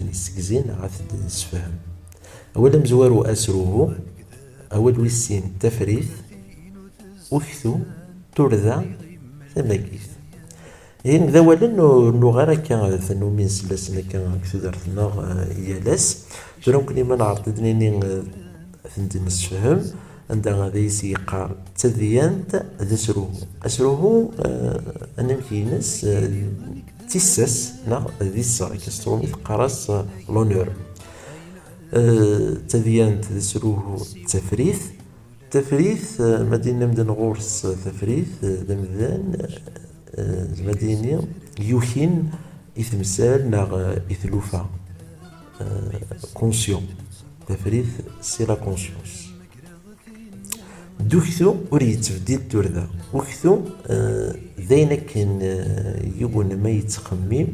تنسكزين عاد السفهم. أولا مزوارو أسروه، أول ويسين تفريث وكثو ترذا ثماكيث. إن ذا ولا نو غير هكا ثنو من سلاسنا كان كثو درتنا يالاس زرا ممكن ما نعرض دنيني ثنتي نسفهم عندها هذا يسيقار تذيانت ذا أسروه أنا مكينس تيسس نا ذي الصغير كسترومي قراص لونور تذيانت ذا سروه تفريث مدينة مدن غورس تفريث دمذان مدينة يوحين إثمسال نا إثلوفا كونسيون تفريث سي لا كونسيونس. دوكثو وريد تفديل توردا وكثو ذينا كان يقول ما يتخمم